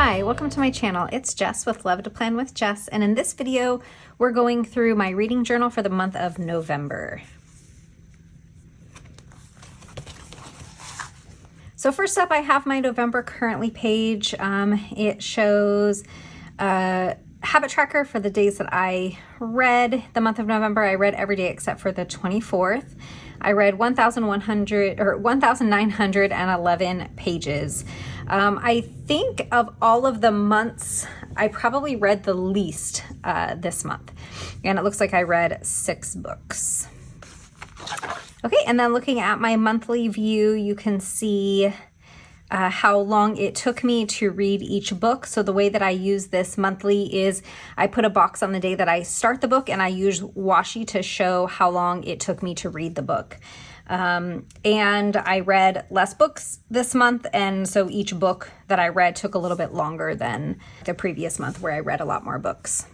Hi, welcome to my channel. It's Jess with Love to Plan with Jess, and in this video, we're going through my reading journal for the month of November. So first up, I have my November currently page. It shows a habit tracker for the days that I read the month of November. I read every day except for the 24th. I read 1,911 pages. I think of all of the months, I probably read the least this month. And it looks like I read 6 books. Okay, and then looking at my monthly view, you can see how long it took me to read each book. So the way that I use this monthly is I put a box on the day that I start the book, and I use washi to show how long it took me to read the book. And I read less books this month, and so each book that I read took a little bit longer than the previous month where I read a lot more books.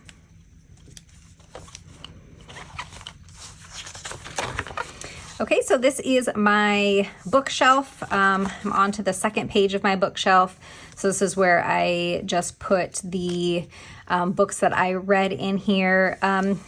Okay, so this is my bookshelf. I'm on to the second page of my bookshelf. So this is where I just put the books that I read in here.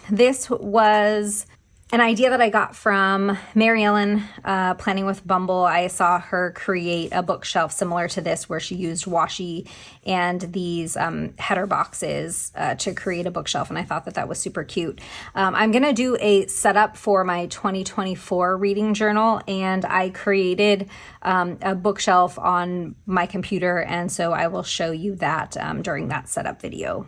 This was an idea that I got from Mary Ellen, Planning with Bumble. I saw her create a bookshelf similar to this where she used washi and these header boxes to create a bookshelf, and I thought that that was super cute. I'm gonna do a setup for my 2024 reading journal, and I created a bookshelf on my computer, and so I will show you that during that setup video.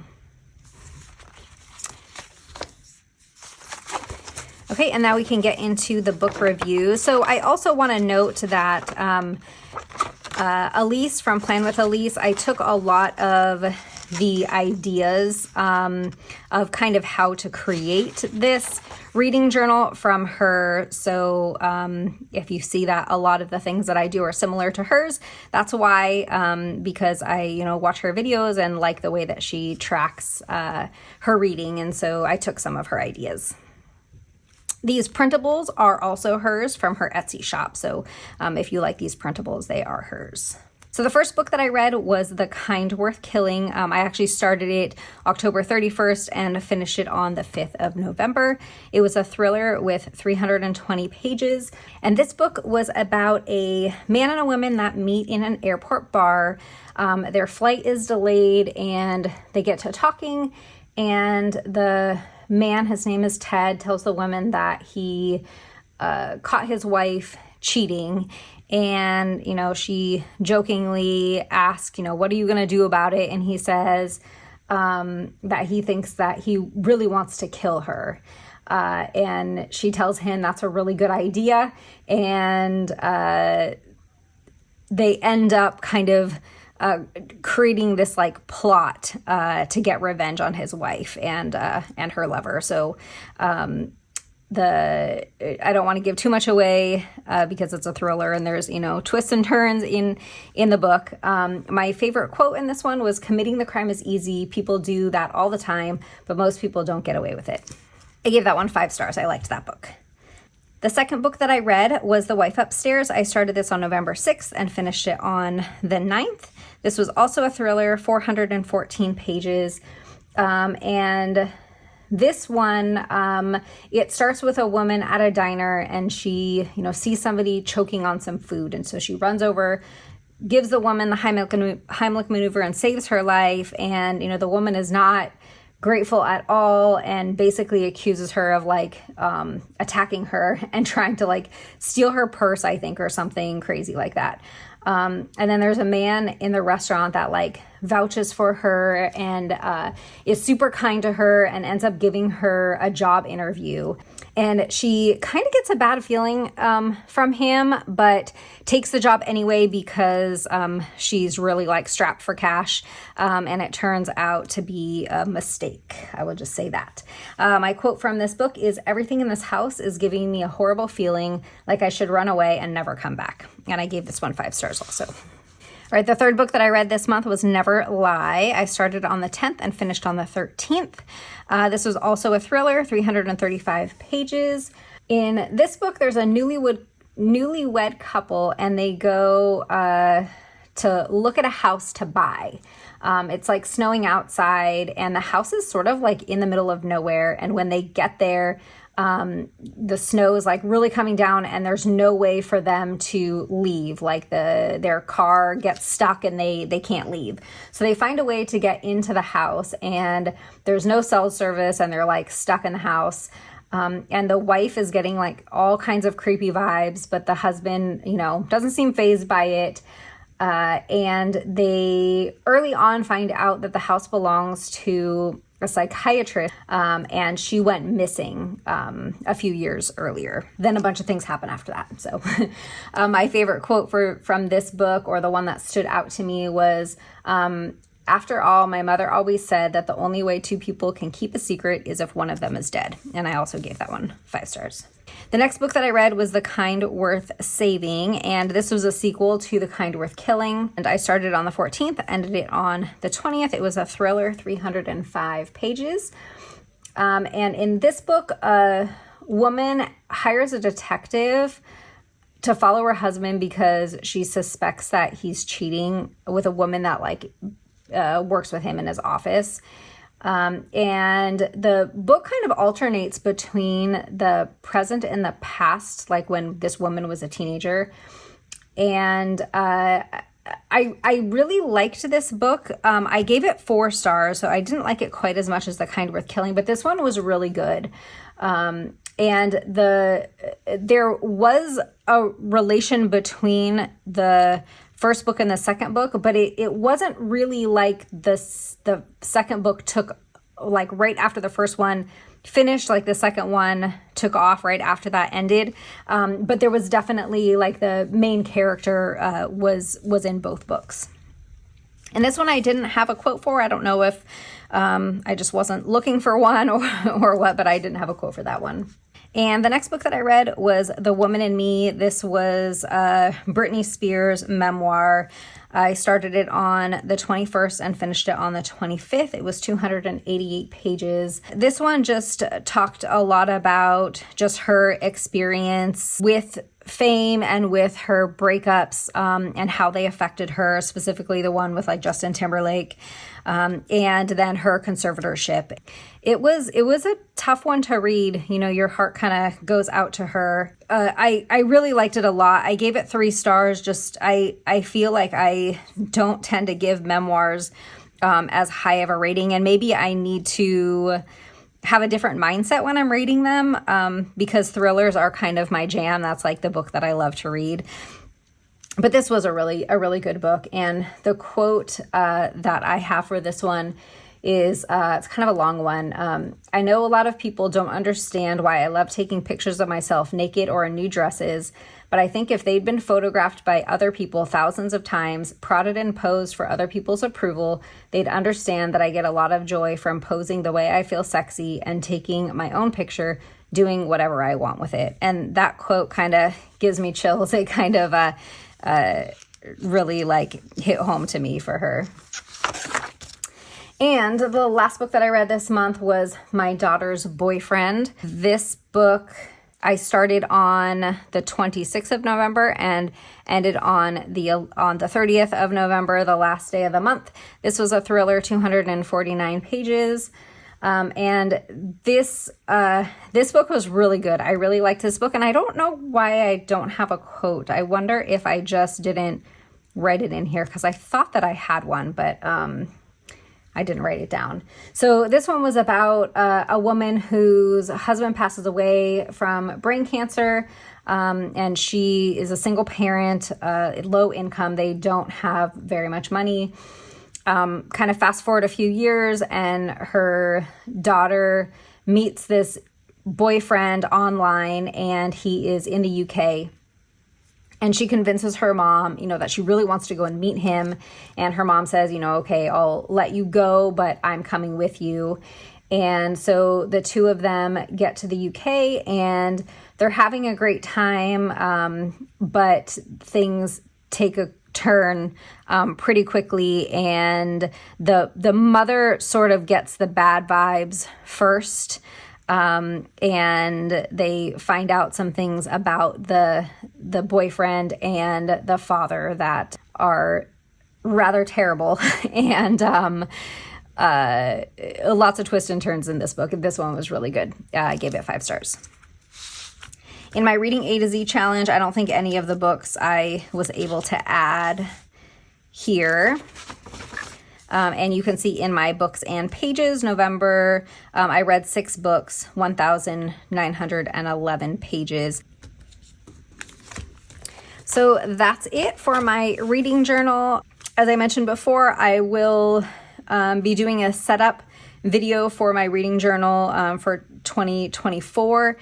Okay, and now we can get into the book review. So I also want to note that Elise from Plan with Elise, I took a lot of the ideas of kind of how to create this reading journal from her. So if you see that a lot of the things that I do are similar to hers, that's why, because I, watch her videos and like the way that she tracks her reading. And so I took some of her ideas. These printables are also hers from her Etsy shop. So if you like these printables, they are hers. So the first book that I read was The Kind Worth Killing. I actually started it October 31st and finished it on the 5th of November. It was a thriller with 320 pages. And this book was about a man and a woman that meet in an airport bar. Their flight is delayed and they get to talking, and the man, his name is Ted, tells the woman that he caught his wife cheating, and she jokingly asks, what are you gonna do about it? And he says that he thinks that he really wants to kill her, and she tells him that's a really good idea, and they end up kind of creating this plot to get revenge on his wife and her lover. So I don't want to give too much away because it's a thriller and there's twists and turns in the book. My favorite quote in this one was, "Committing the crime is easy. People do that all the time, but most people don't get away with it." I gave that one 5 stars. I liked that book. The second book that I read was The Wife Upstairs. I started this on November 6th and finished it on the 9th. This was also a thriller, 414 pages. And this one, it starts with a woman at a diner, and she, sees somebody choking on some food. And so she runs over, gives the woman the Heimlich maneuver and saves her life. And, the woman is not grateful at all and basically accuses her of attacking her and trying to steal her purse, I think, or something crazy like that. And then there's a man in the restaurant that vouches for her and is super kind to her and ends up giving her a job interview. And she kind of gets a bad feeling from him, but takes the job anyway because she's really strapped for cash. And it turns out to be a mistake. I will just say that. My quote from this book is, "Everything in this house is giving me a horrible feeling, like I should run away and never come back." And I gave this one 5 stars also. All right, the third book that I read this month was Never Lie. I started on the 10th and finished on the 13th. This was also a thriller, 335 pages. In this book, there's a newlywed couple, and they go to look at a house to buy. It's like snowing outside, and the house is sort of like in the middle of nowhere. And when they get there, the snow is like really coming down, and there's no way for them to leave. Like their car gets stuck and they can't leave. So they find a way to get into the house, and there's no cell service, and they're like stuck in the house. And the wife is getting like all kinds of creepy vibes, but the husband, doesn't seem fazed by it. And they early on find out that the house belongs to a psychiatrist, and she went missing a few years earlier. Then a bunch of things happen after that. So my favorite quote from this book, or the one that stood out to me, was, after all, my mother always said that the only way two people can keep a secret is if one of them is dead. And I also gave that one 5 stars. The next book that I read was The Kind Worth Saving, and this was a sequel to The Kind Worth Killing. And I started on the 14th, ended it on the 20th. It was a thriller, 305 pages. And in this book, a woman hires a detective to follow her husband because she suspects that he's cheating with a woman that works with him in his office. And the book kind of alternates between the present and the past, like when this woman was a teenager. And I really liked this book. I gave it 4 stars, so I didn't like it quite as much as The Kind Worth Killing, but this one was really good. And there was a relation between the first book and the second book, but it wasn't really like the second book took, like right after the first one finished, like the second one took off right after that ended. But there was definitely like the main character was in both books. And this one I didn't have a quote for. I don't know if I just wasn't looking for one or what, but I didn't have a quote for that one. And the next book that I read was The Woman in Me. This was Britney Spears' memoir. I started it on the 21st and finished it on the 25th. It was 288 pages. This one just talked a lot about just her experience with fame and with her breakups, and how they affected her, specifically the one with like Justin Timberlake, and then her conservatorship. It was a tough one to read. Your heart kind of goes out to her. I really liked it a lot. I gave it 3 stars. Just I feel like I don't tend to give memoirs as high of a rating, and maybe I need to have a different mindset when I'm reading them, because thrillers are kind of my jam. That's like the book that I love to read. But this was a really good book. And the quote that I have for this one is, it's kind of a long one. I know a lot of people don't understand why I love taking pictures of myself naked or in new dresses, but I think if they'd been photographed by other people thousands of times, prodded and posed for other people's approval, they'd understand that I get a lot of joy from posing the way I feel sexy and taking my own picture, doing whatever I want with it. And that quote kind of gives me chills. It kind of really hit home to me for her. And the last book that I read this month was My Daughter's Boyfriend. This book I started on the 26th of November and ended on the 30th of November, the last day of the month. This was a thriller, 249 pages. And this book was really good. I really liked this book, and I don't know why I don't have a quote. I wonder if I just didn't write it in here, because I thought that I had one, but I didn't write it down. So this one was about a woman whose husband passes away from brain cancer, and she is a single parent, low income. They don't have very much money. Kind of fast forward a few years, and her daughter meets this boyfriend online, and he is in the UK. And she convinces her mom, that she really wants to go and meet him. And her mom says, okay, I'll let you go, but I'm coming with you. And so the two of them get to the UK, and they're having a great time, but things take a turn pretty quickly, and the mother sort of gets the bad vibes first, and they find out some things about the boyfriend and the father that are rather terrible. And lots of twists and turns in this book. This one was really good. I gave it 5 stars. In my Reading A to Z challenge, I don't think any of the books I was able to add here. And you can see in my books and pages, November, I read 6 books, 1,911 pages. So that's it for my reading journal. As I mentioned before, I will be doing a setup video for my reading journal for 2024.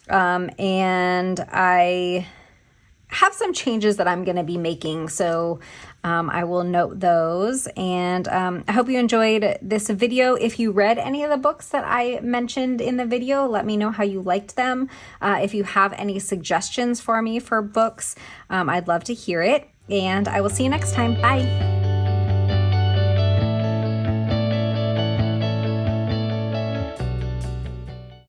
And I have some changes that I'm going to be making, so I will note those. And I hope you enjoyed this video. If you read any of the books that I mentioned in the video, let me know how you liked them. If you have any suggestions for me for books, I'd love to hear it. And I will see you next time. Bye.